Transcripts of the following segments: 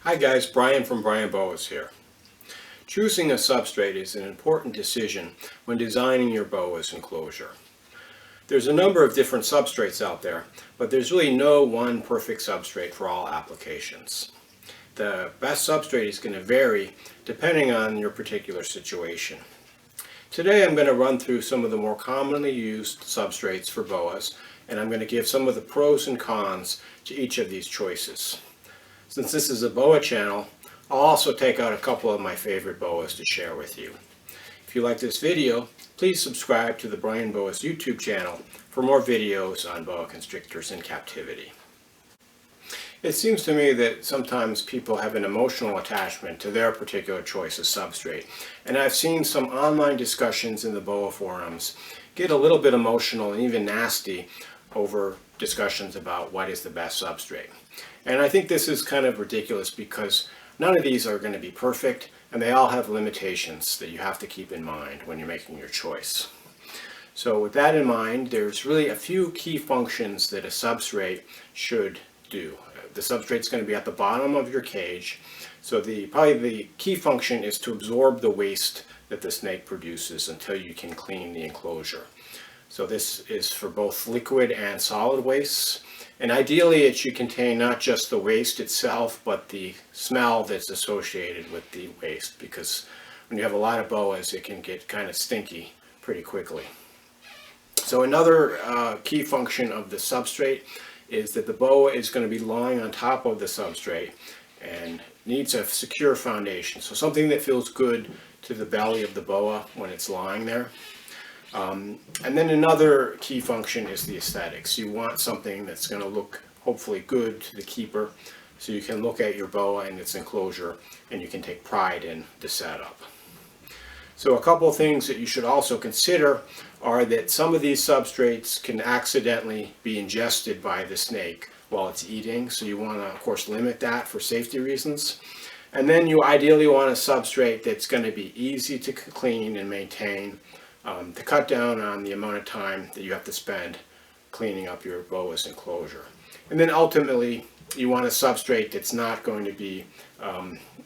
Hi guys, Brian from Boas here. Choosing a substrate is an important decision when designing your boas enclosure. There's a number of different substrates out there, but there's really no one perfect substrate for all applications. The best substrate is going to vary depending on your particular situation. Today I'm going to run through some of the more commonly used substrates for boas, and I'm going to give some of the pros and cons to each of these choices. Since this is a boa channel, I'll also take out a couple of my favorite boas to share with you. If you like this video, please subscribe to the Brian Boas YouTube channel for more videos on boa constrictors in captivity. It seems to me that sometimes people have an emotional attachment to their particular choice of substrate, and I've seen some online discussions in the boa forums get a little bit emotional and even nasty over discussions about what is the best substrate. And I think this is kind of ridiculous because none of these are going to be perfect, and they all have limitations that you have to keep in mind when you're making your choice. So with that in mind, there's really a few key functions that a substrate should do. The substrate is going to be at the bottom of your cage, so probably the key function is to absorb the waste that the snake produces until you can clean the enclosure. So this is for both liquid and solid wastes, and ideally it should contain not just the waste itself, but the smell that's associated with the waste, because when you have a lot of boas it can get kind of stinky pretty quickly. So another key function of the substrate is that the boa is going to be lying on top of the substrate and needs a secure foundation, so something that feels good to the belly of the boa when it's lying there. And then another key function is the aesthetics. You want something that's going to look hopefully good to the keeper, so you can look at your boa and its enclosure and you can take pride in the setup. So a couple of things that you should also consider are that some of these substrates can accidentally be ingested by the snake while it's eating, so you want to of course limit that for safety reasons. And then you ideally want a substrate that's going to be easy to clean and maintain, to cut down on the amount of time that you have to spend cleaning up your boa's enclosure. And then ultimately you want a substrate that's not going to be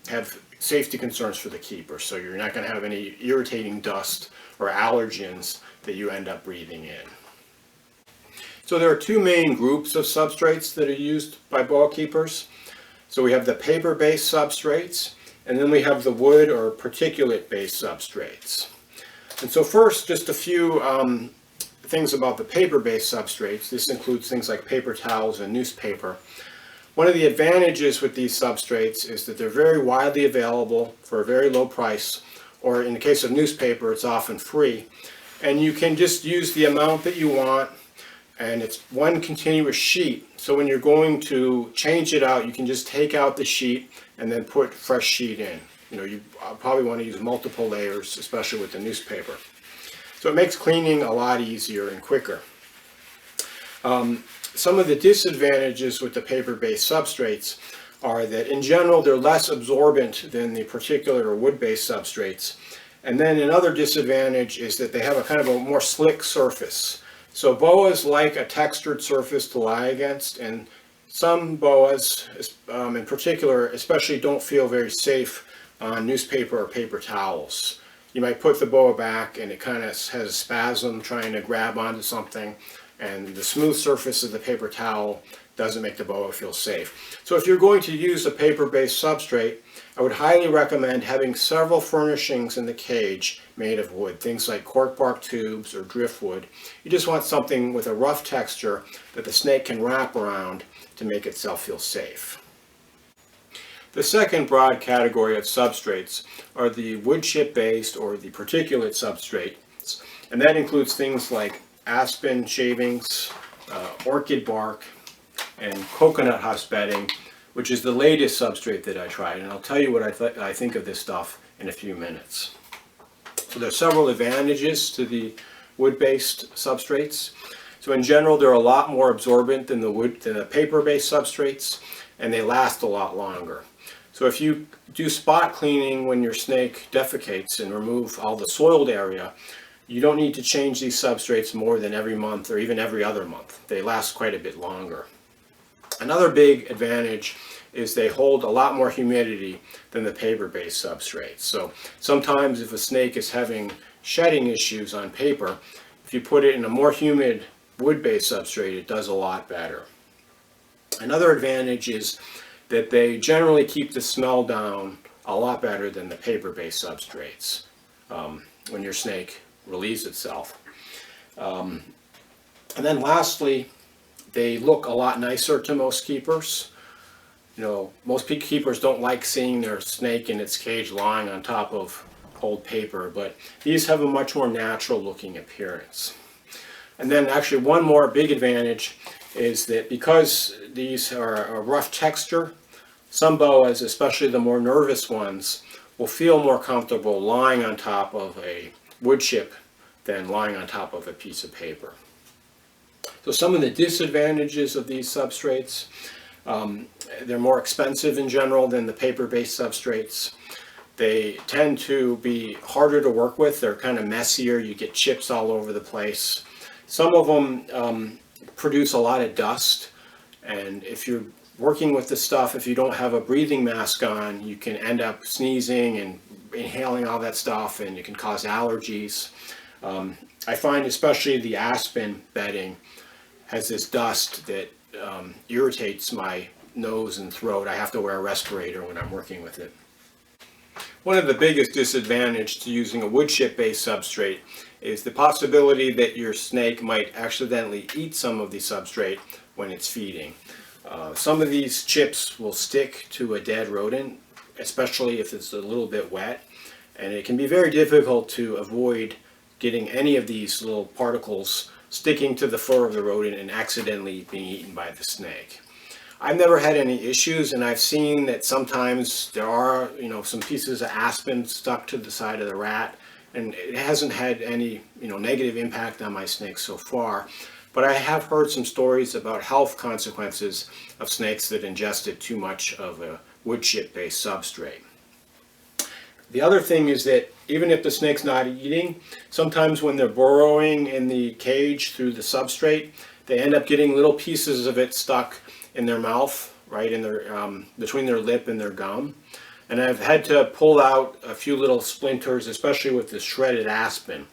have safety concerns for the keeper, so you're not going to have any irritating dust or allergens that you end up breathing in. So there are two main groups of substrates that are used by boa keepers. So we have the paper-based substrates, and then we have the wood or particulate-based substrates. And so first, just a few things about the paper-based substrates. This includes things like paper towels and newspaper. One of the advantages with these substrates is that they're very widely available for a very low price, or in the case of newspaper, it's often free. And you can just use the amount that you want, and it's one continuous sheet. So when you're going to change it out, you can just take out the sheet and then put fresh sheet in. You probably want to use multiple layers, especially with the newspaper. So it makes cleaning a lot easier and quicker. Some of the disadvantages with the paper-based substrates are that in general they're less absorbent than the particular or wood-based substrates. And then another disadvantage is that they have a kind of a more slick surface. So boas like a textured surface to lie against, and some boas in particular especially don't feel very safe on newspaper or paper towels. You might put the boa back and it kind of has a spasm trying to grab onto something, and the smooth surface of the paper towel doesn't make the boa feel safe. So if you're going to use a paper-based substrate, I would highly recommend having several furnishings in the cage made of wood, things like cork bark tubes or driftwood. You just want something with a rough texture that the snake can wrap around to make itself feel safe. The second broad category of substrates are the wood chip based or the particulate substrates, and that includes things like aspen shavings, orchid bark, and coconut husk bedding, which is the latest substrate that I tried, and I'll tell you what I think of this stuff in a few minutes. So there are several advantages to the wood-based substrates. So in general, they're a lot more absorbent than the paper-based substrates, and they last a lot longer. So if you do spot cleaning when your snake defecates and remove all the soiled area, you don't need to change these substrates more than every month or even every other month. They last quite a bit longer. Another big advantage is they hold a lot more humidity than the paper-based substrates. So sometimes if a snake is having shedding issues on paper, if you put it in a more humid wood-based substrate, it does a lot better. Another advantage is that they generally keep the smell down a lot better than the paper-based substrates when your snake relieves itself. And then lastly, they look a lot nicer to most keepers. You know, most keepers don't like seeing their snake in its cage lying on top of old paper, but these have a much more natural looking appearance. And then actually one more big advantage is that because these are a rough texture, some boas, especially the more nervous ones, will feel more comfortable lying on top of a wood chip than lying on top of a piece of paper. So some of the disadvantages of these substrates, they're more expensive in general than the paper-based substrates. They tend to be harder to work with. They're kind of messier. You get chips all over the place. Some of them produce a lot of dust, and if you're working with this stuff, if you don't have a breathing mask on, you can end up sneezing and inhaling all that stuff, and it can cause allergies. I find especially the aspen bedding has this dust that irritates my nose and throat. I have to wear a respirator when I'm working with it. One of the biggest disadvantages to using a wood chip based substrate is the possibility that your snake might accidentally eat some of the substrate when it's feeding. Some of these chips will stick to a dead rodent, especially if it's a little bit wet, and it can be very difficult to avoid getting any of these little particles sticking to the fur of the rodent and accidentally being eaten by the snake. I've never had any issues, and I've seen that sometimes there are, some pieces of aspen stuck to the side of the rat, and it hasn't had any, negative impact on my snakes so far. But I have heard some stories about health consequences of snakes that ingested too much of a wood chip based substrate. The other thing is that even if the snake's not eating, sometimes when they're burrowing in the cage through the substrate, they end up getting little pieces of it stuck in their mouth, right in their between their lip and their gum. And I've had to pull out a few little splinters, especially with the shredded aspen,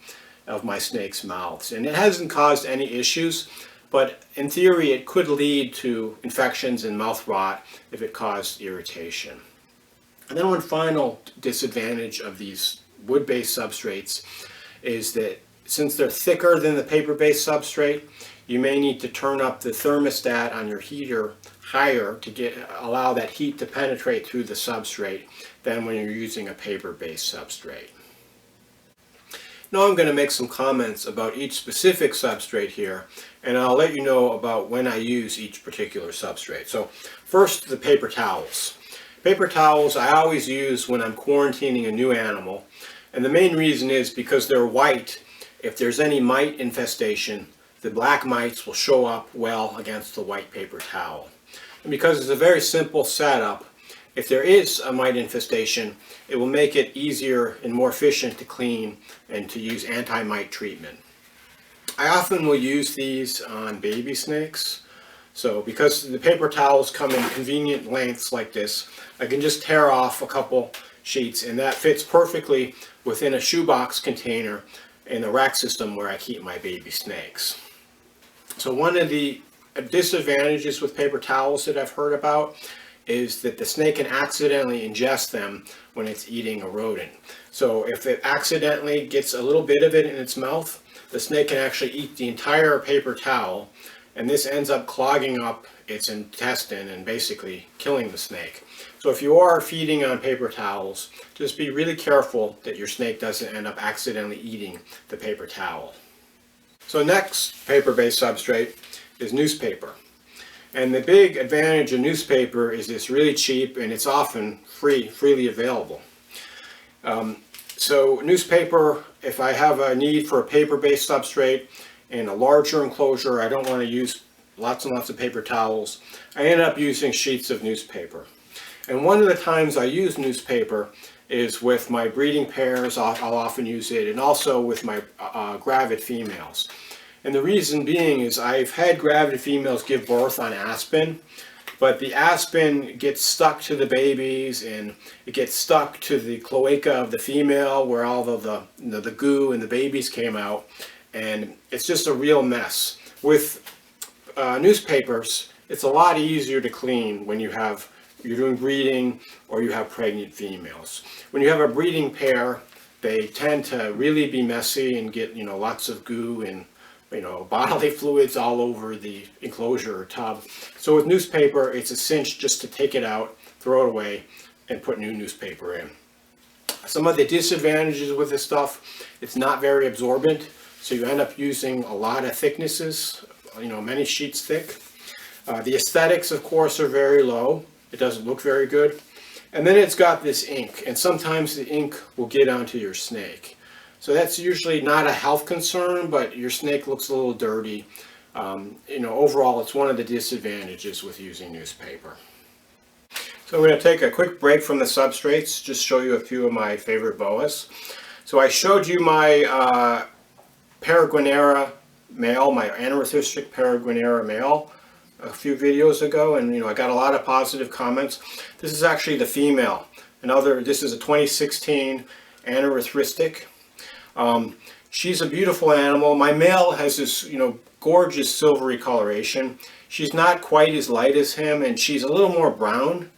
of my snake's mouths. And it hasn't caused any issues, but in theory it could lead to infections and mouth rot if it caused irritation. And then one final disadvantage of these wood-based substrates is that since they're thicker than the paper-based substrate, you may need to turn up the thermostat on your heater higher to allow that heat to penetrate through the substrate than when you're using a paper-based substrate. Now I'm going to make some comments about each specific substrate here, and I'll let you know about when I use each particular substrate. So first, the paper towels. Paper towels I always use when I'm quarantining a new animal, and the main reason is because they're white. If there's any mite infestation, the black mites will show up well against the white paper towel. And because it's a very simple setup, if there is a mite infestation, it will make it easier and more efficient to clean and to use anti-mite treatment. I often will use these on baby snakes. So because the paper towels come in convenient lengths like this, I can just tear off a couple sheets, and that fits perfectly within a shoebox container in the rack system where I keep my baby snakes. So one of the disadvantages with paper towels that I've heard about is that the snake can accidentally ingest them when it's eating a rodent. So if it accidentally gets a little bit of it in its mouth, the snake can actually eat the entire paper towel, and this ends up clogging up its intestine and basically killing the snake. So if you are feeding on paper towels, just be really careful that your snake doesn't end up accidentally eating the paper towel. So next paper-based substrate is newspaper. And the big advantage of newspaper is it's really cheap and it's often freely available. So newspaper, if I have a need for a paper-based substrate and a larger enclosure, I don't want to use lots and lots of paper towels, I end up using sheets of newspaper. And one of the times I use newspaper is with my breeding pairs. I'll often use it, and also with my gravid females. And the reason being is I've had gravid females give birth on aspen, but the aspen gets stuck to the babies, and it gets stuck to the cloaca of the female where all of the goo and the babies came out, and it's just a real mess. With newspapers, it's a lot easier to clean when you're doing breeding or you have pregnant females. When you have a breeding pair, they tend to really be messy and get lots of goo and bodily fluids all over the enclosure or tub. So with newspaper, it's a cinch just to take it out, throw it away, and put new newspaper in. Some of the disadvantages with this stuff, it's not very absorbent, so you end up using a lot of thicknesses, many sheets thick. The aesthetics, of course, are very low. It doesn't look very good. And then it's got this ink, and sometimes the ink will get onto your snake. So that's usually not a health concern, but your snake looks a little dirty. Overall, it's one of the disadvantages with using newspaper. So I'm going to take a quick break from the substrates, just show you a few of my favorite boas. So I showed you my Peregrinaria male, my aneurystic Peregrinaria male, a few videos ago, and I got a lot of positive comments. This is actually the female. This is a 2016 aneurystic. She's a beautiful animal. My male has this, gorgeous silvery coloration. She's not quite as light as him, and she's a little more brown.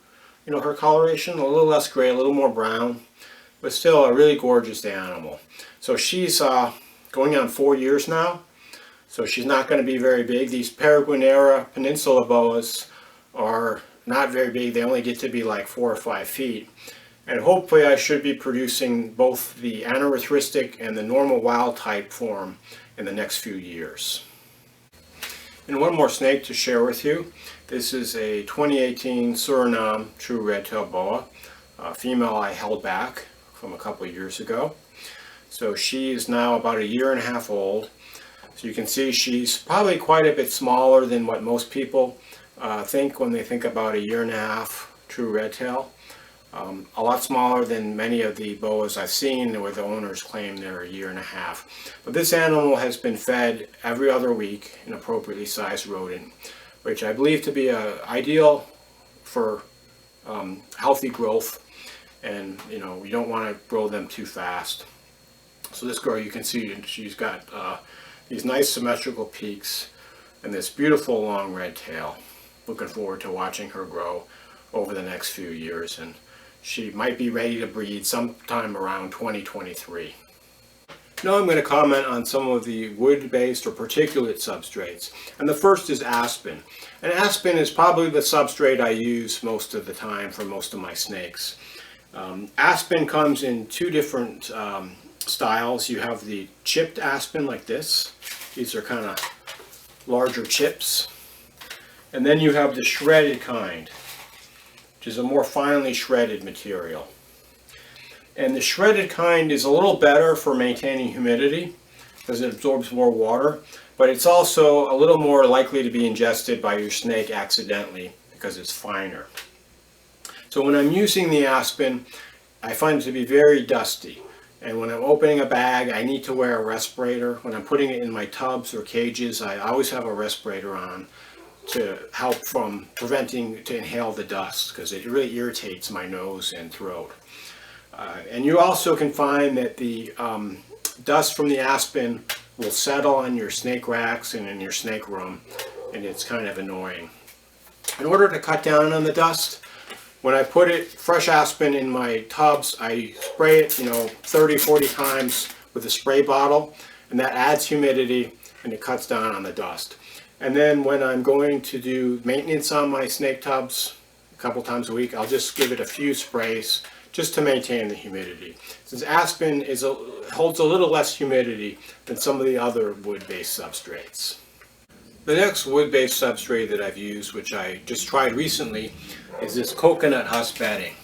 Her coloration, a little less gray, a little more brown, but still a really gorgeous animal. So she's going on 4 years now, so she's not going to be very big. These Peregrinaria peninsula boas are not very big. They only get to be like 4 or 5 feet. And hopefully I should be producing both the aneurystic and the normal wild type form in the next few years. And one more snake to share with you. This is a 2018 Suriname true red-tailed boa, a female I held back from a couple of years ago. So she is now about 1.5 years old. So you can see she's probably quite a bit smaller than what most people think when they think about 1.5 years true red-tail. A lot smaller than many of the boas I've seen where the owners claim they're 1.5 years. But this animal has been fed every other week an appropriately sized rodent, which I believe to be ideal for healthy growth, and you don't want to grow them too fast. So this girl, you can see she's got these nice symmetrical peaks and this beautiful long red tail. Looking forward to watching her grow over the next few years, and she might be ready to breed sometime around 2023. Now I'm going to comment on some of the wood-based or particulate substrates. And the first is aspen. And aspen is probably the substrate I use most of the time for most of my snakes. Aspen comes in two different styles. You have the chipped aspen like this. These are kind of larger chips. And then you have the shredded kind, which is a more finely shredded material. And the shredded kind is a little better for maintaining humidity because it absorbs more water, but it's also a little more likely to be ingested by your snake accidentally because it's finer. So when I'm using the aspen, I find it to be very dusty. And when I'm opening a bag, I need to wear a respirator. When I'm putting it in my tubs or cages, I always have a respirator on to help from preventing to inhale the dust, because it really irritates my nose and throat. And you also can find that the dust from the aspen will settle on your snake racks and in your snake room, and it's kind of annoying. In order to cut down on the dust, when I put fresh aspen in my tubs, I spray it 30-40 times with a spray bottle, and that adds humidity and it cuts down on the dust. And then when I'm going to do maintenance on my snake tubs a couple times a week, I'll just give it a few sprays just to maintain the humidity. Since aspen holds a little less humidity than some of the other wood-based substrates. The next wood-based substrate that I've used, which I just tried recently, is this coconut husk bedding.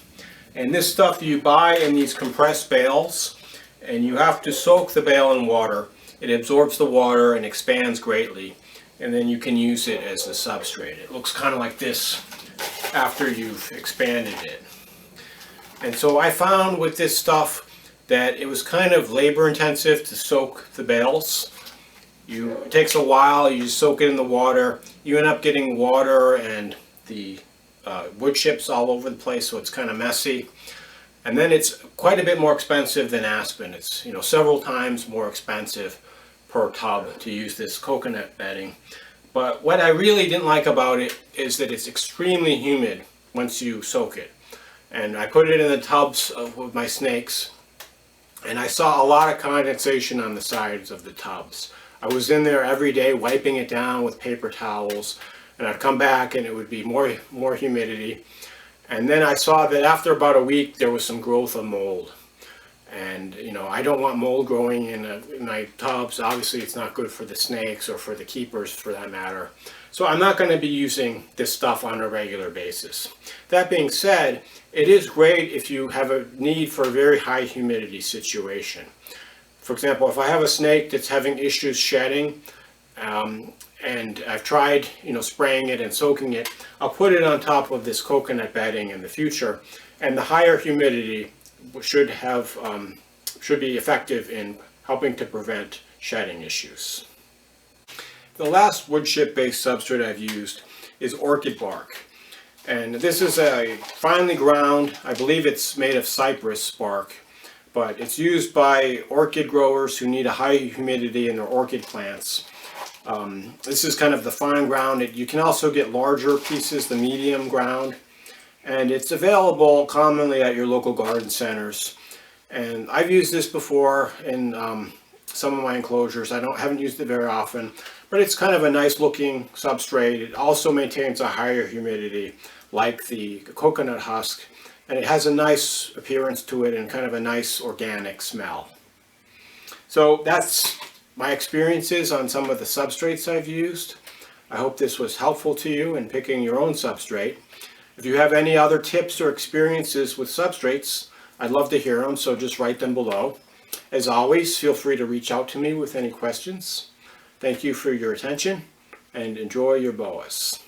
And this stuff you buy in these compressed bales, and you have to soak the bale in water. It absorbs the water and expands greatly, and then you can use it as a substrate. It looks kind of like this after you've expanded it. And so I found with this stuff that it was kind of labor intensive to soak the bales. It takes a while, you just soak it in the water, you end up getting water and the wood chips all over the place, so it's kind of messy. And then it's quite a bit more expensive than aspen. It's, you know, several times more expensive per tub to use this coconut bedding. But what I really didn't like about it is that it's extremely humid once you soak it. And I put it in the tubs with my snakes, and I saw a lot of condensation on the sides of the tubs. I was in there every day wiping it down with paper towels, and I'd come back and it would be more humidity. And then I saw that after about a week there was some growth of mold. And you know, I don't want mold growing in my tubs. Obviously it's not good for the snakes or for the keepers for that matter. So I'm not going to be using this stuff on a regular basis. That being said, it is great if you have a need for a very high humidity situation. For example, if I have a snake that's having issues shedding, and I've tried, you know, spraying it and soaking it, I'll put it on top of this coconut bedding in the future, and the higher humidity should be effective in helping to prevent shedding issues. The last wood chip based substrate I've used is orchid bark, and this is a finely ground, I believe it's made of cypress bark, but it's used by orchid growers who need a high humidity in their orchid plants. This is kind of the fine ground. You can also get larger pieces, the medium ground, and it's available commonly at your local garden centers. And I've used this before in some of my enclosures. I haven't used it very often, but it's kind of a nice looking substrate. It also maintains a higher humidity like the coconut husk, and it has a nice appearance to it and kind of a nice organic smell. So that's my experiences on some of the substrates I've used. I hope this was helpful to you in picking your own substrate. If you have any other tips or experiences with substrates, I'd love to hear them, so just write them below. As always, feel free to reach out to me with any questions. Thank you for your attention, and enjoy your boas.